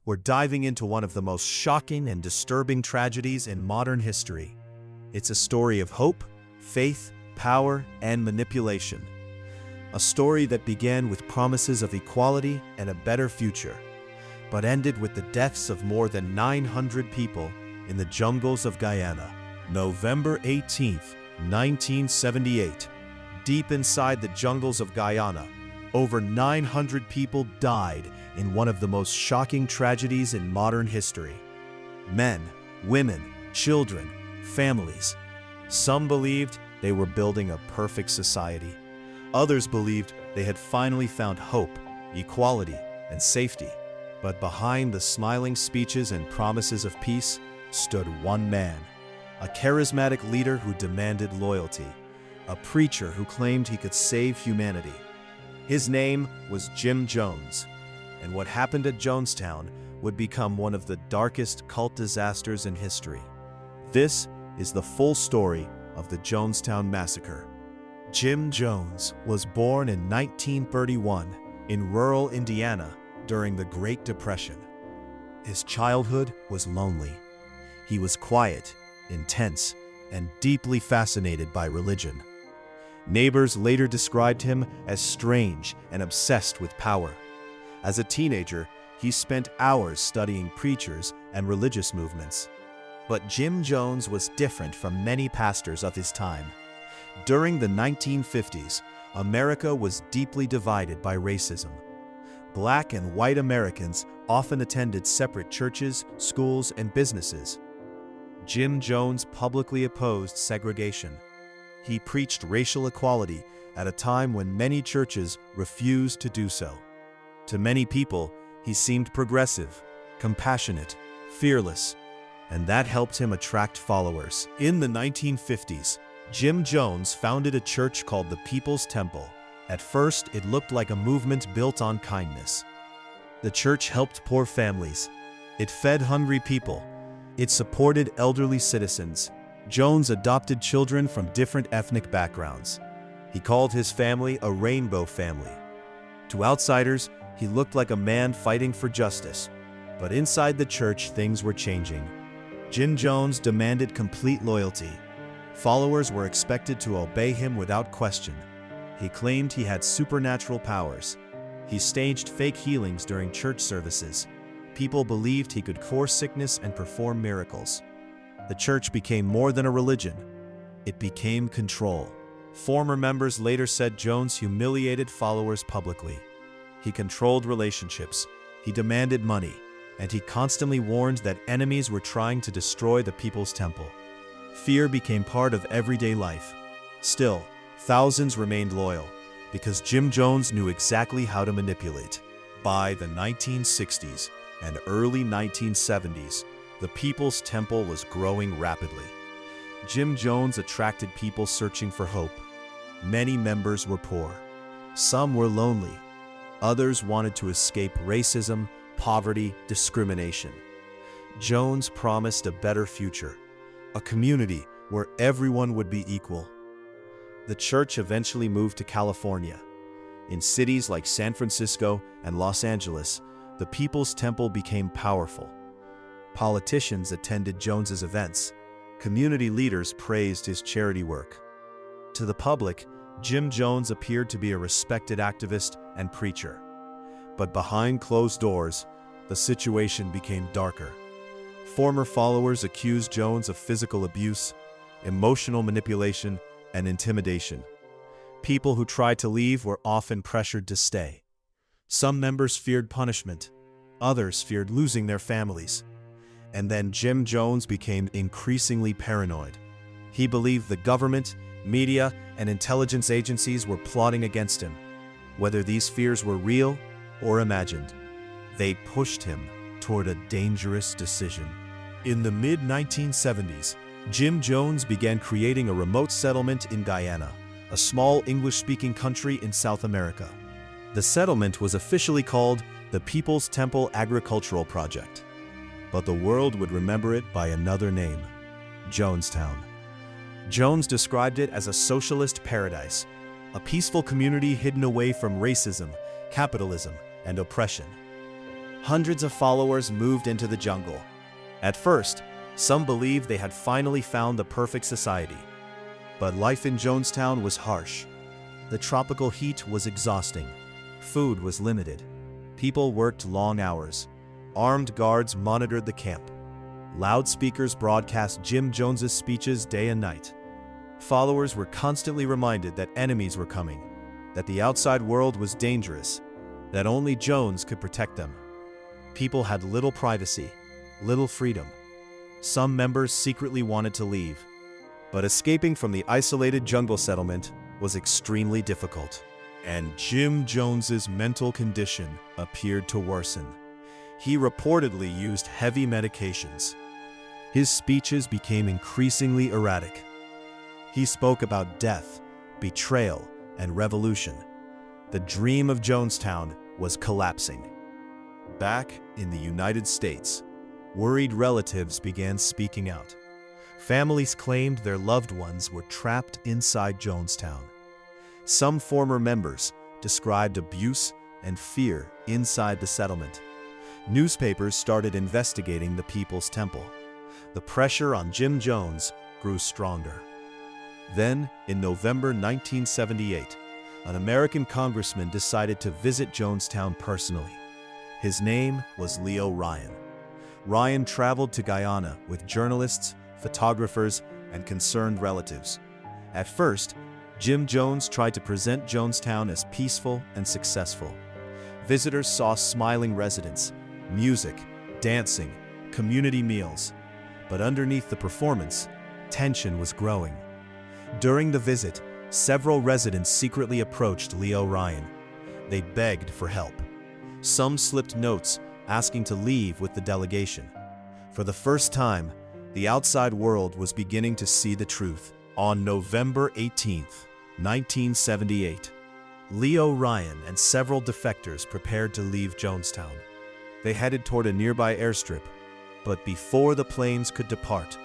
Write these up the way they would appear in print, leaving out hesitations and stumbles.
we're diving into one of the most shocking and disturbing tragedies in modern history. It's a story of hope, faith, power, and manipulation. A story that began with promises of equality and a better future, but ended with the deaths of more than 900 people in the jungles of Guyana. November 18, 1978. Deep inside the jungles of Guyana, over 900 people died in one of the most shocking tragedies in modern history. Men, women, children, families. Some believed they were building a perfect society. Others believed they had finally found hope, equality, and safety. But behind the smiling speeches and promises of peace stood one man, a charismatic leader who demanded loyalty, a preacher who claimed he could save humanity. His name was Jim Jones, and what happened at Jonestown would become one of the darkest cult disasters in history. This is the full story of the Jonestown Massacre. Jim Jones was born in 1931 in rural Indiana during the Great Depression. His childhood was lonely. He was quiet, intense, and deeply fascinated by religion. Neighbors later described him as strange and obsessed with power. As a teenager, he spent hours studying preachers and religious movements. But Jim Jones was different from many pastors of his time. During the 1950s, America was deeply divided by racism. Black and white Americans often attended separate churches, schools, and businesses. Jim Jones publicly opposed segregation. He preached racial equality at a time when many churches refused to do so. To many people, he seemed progressive, compassionate, fearless, and that helped him attract followers. In the 1950s, Jim Jones founded a church called the People's Temple. At first, it looked like a movement built on kindness. The church helped poor families. It fed hungry people. It supported elderly citizens. Jones adopted children from different ethnic backgrounds. He called his family a rainbow family. To outsiders, he looked like a man fighting for justice. But inside the church, things were changing. Jim Jones demanded complete loyalty. Followers were expected to obey him without question. He claimed he had supernatural powers. He staged fake healings during church services. People believed he could cure sickness and perform miracles. The church became more than a religion. It became control. Former members later said Jones humiliated followers publicly. He controlled relationships. He demanded money. And he constantly warned that enemies were trying to destroy the People's Temple. Fear became part of everyday life. Still, thousands remained loyal because Jim Jones knew exactly how to manipulate. By the 1960s and early 1970s, the People's Temple was growing rapidly. Jim Jones attracted people searching for hope. Many members were poor. Some were lonely. Others wanted to escape racism, poverty, discrimination. Jones promised a better future, a community where everyone would be equal. The church eventually moved to California. In cities like San Francisco and Los Angeles, the People's Temple became powerful. Politicians attended Jones's events. Community leaders praised his charity work. To the public, Jim Jones appeared to be a respected activist and preacher. But behind closed doors, the situation became darker. Former followers accused Jones of physical abuse, emotional manipulation, and intimidation. People who tried to leave were often pressured to stay. Some members feared punishment. Others feared losing their families. And then Jim Jones became increasingly paranoid. He believed the government, media, and intelligence agencies were plotting against him. Whether these fears were real or imagined, they pushed him toward a dangerous decision. In the mid-1970s, Jim Jones began creating a remote settlement in Guyana, a small English-speaking country in South America. The settlement was officially called the People's Temple Agricultural Project, but the world would remember it by another name, Jonestown. Jones described it as a socialist paradise, a peaceful community hidden away from racism, capitalism, and oppression. hundreds of followers moved into the jungle. At first, some believed they had finally found the perfect society. But life in Jonestown was harsh. The tropical heat was exhausting. Food was limited. People worked long hours. Armed guards monitored the camp. Loudspeakers broadcast Jim Jones's speeches day and night. Followers were constantly reminded that enemies were coming, that the outside world was dangerous, that only Jones could protect them. People had little privacy, little freedom. Some members secretly wanted to leave, but escaping from the isolated jungle settlement was extremely difficult. And Jim Jones's mental condition appeared to worsen. He reportedly used heavy medications. His speeches became increasingly erratic. He spoke about death, betrayal, and revolution. The dream of Jonestown was collapsing. Back in the United States, worried relatives began speaking out. Families claimed their loved ones were trapped inside Jonestown. Some former members described abuse and fear inside the settlement. Newspapers started investigating the People's Temple. The pressure on Jim Jones grew stronger. Then, in November 1978, an American congressman decided to visit Jonestown personally. His name was Leo Ryan. Ryan traveled to Guyana with journalists, photographers, and concerned relatives. At first, Jim Jones tried to present Jonestown as peaceful and successful. Visitors saw smiling residents, music, dancing, community meals. But underneath the performance, tension was growing. During the visit, several residents secretly approached Leo Ryan. They begged for help. Some slipped notes asking to leave with the delegation. For the first time, the outside world was beginning to see the truth. On November 18, 1978, Leo Ryan and several defectors prepared to leave Jonestown. They headed toward a nearby airstrip, but before the planes could depart,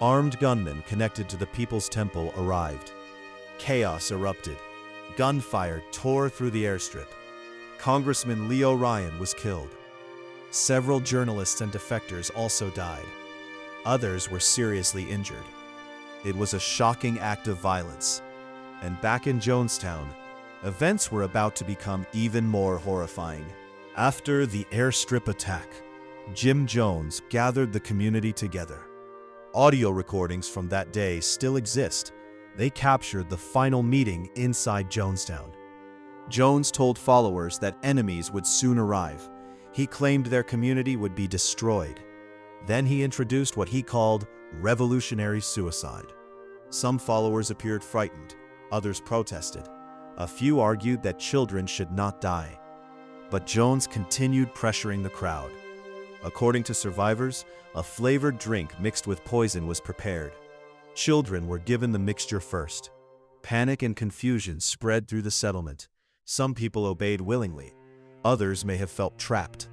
armed gunmen connected to the People's Temple arrived. Chaos erupted. Gunfire tore through the airstrip. Congressman Leo Ryan was killed. Several journalists and defectors also died. Others were seriously injured. It was a shocking act of violence. And back in Jonestown, events were about to become even more horrifying. After the airstrip attack, Jim Jones gathered the community together. Audio recordings from that day still exist. They captured the final meeting inside Jonestown. Jones told followers that enemies would soon arrive. He claimed their community would be destroyed. Then he introduced what he called revolutionary suicide. Some followers appeared frightened, others protested. A few argued that children should not die. But Jones continued pressuring the crowd. According to survivors, a flavored drink mixed with poison was prepared. Children were given the mixture first. Panic and confusion spread through the settlement. Some people obeyed willingly. Others may have felt trapped.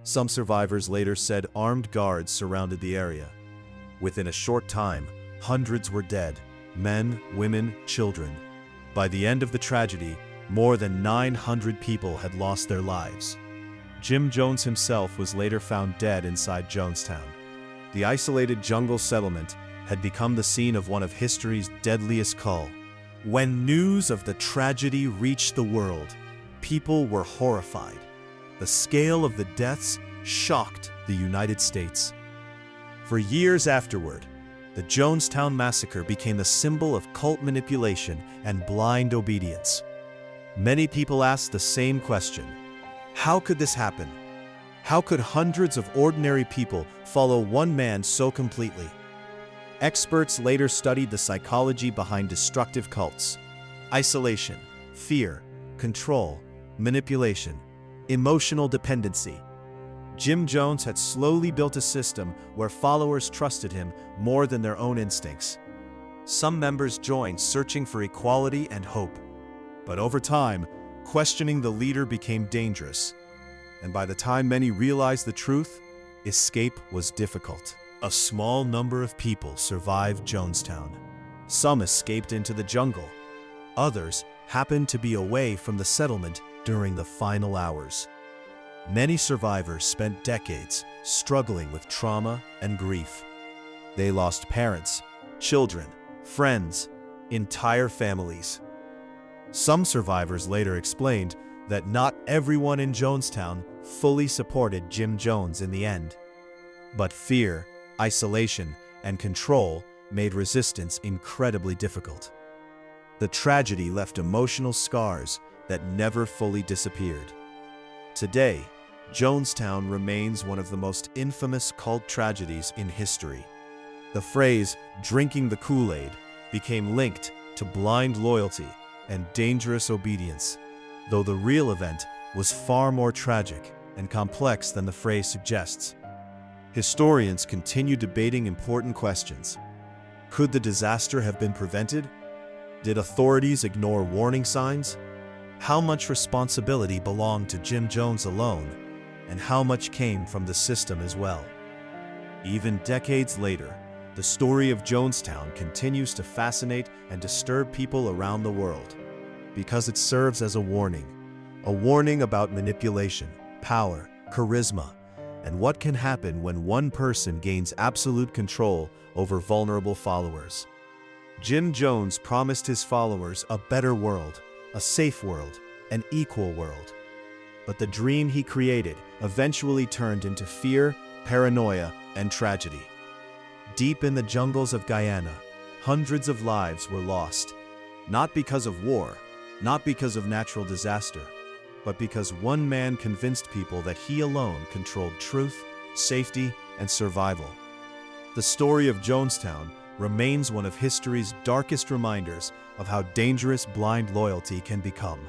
Some survivors later said armed guards surrounded the area. Within a short time, hundreds were dead, men, women, children. By the end of the tragedy, more than 900 people had lost their lives. Jim Jones himself was later found dead inside Jonestown. The isolated jungle settlement had become the scene of one of history's deadliest cults. When news of the tragedy reached the world, people were horrified. The scale of the deaths shocked the United States. For years afterward, the Jonestown massacre became the symbol of cult manipulation and blind obedience. Many people asked the same question: how could this happen? How could hundreds of ordinary people follow one man so completely? Experts later studied the psychology behind destructive cults: isolation, fear, control, manipulation, emotional dependency. Jim Jones had slowly built a system where followers trusted him more than their own instincts. Some members joined, searching for equality and hope. But over time, questioning the leader became dangerous. And by the time many realized the truth, escape was difficult. A small number of people survived Jonestown. Some escaped into the jungle. Others happened to be away from the settlement during the final hours. Many survivors spent decades struggling with trauma and grief. They lost parents, children, friends, entire families. Some survivors later explained that not everyone in Jonestown fully supported Jim Jones in the end. But fear, isolation, and control made resistance incredibly difficult. The tragedy left emotional scars that never fully disappeared. Today, Jonestown remains one of the most infamous cult tragedies in history. The phrase, "drinking the Kool-Aid," became linked to blind loyalty and dangerous obedience, though the real event was far more tragic and complex than the phrase suggests. Historians continue debating important questions. Could the disaster have been prevented? Did authorities ignore warning signs? How much responsibility belonged to Jim Jones alone, and how much came from the system as well? Even decades later, the story of Jonestown continues to fascinate and disturb people around the world, because it serves as a warning about manipulation, power, charisma, and what can happen when one person gains absolute control over vulnerable followers. Jim Jones promised his followers a better world, a safe world, an equal world. But the dream he created eventually turned into fear, paranoia, and tragedy. Deep in the jungles of Guyana, hundreds of lives were lost, not because of war, not because of natural disaster, but because one man convinced people that he alone controlled truth, safety, and survival. The story of Jonestown remains one of history's darkest reminders of how dangerous blind loyalty can become.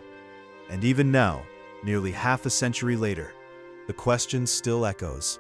And even now, nearly half a century later, the question still echoes.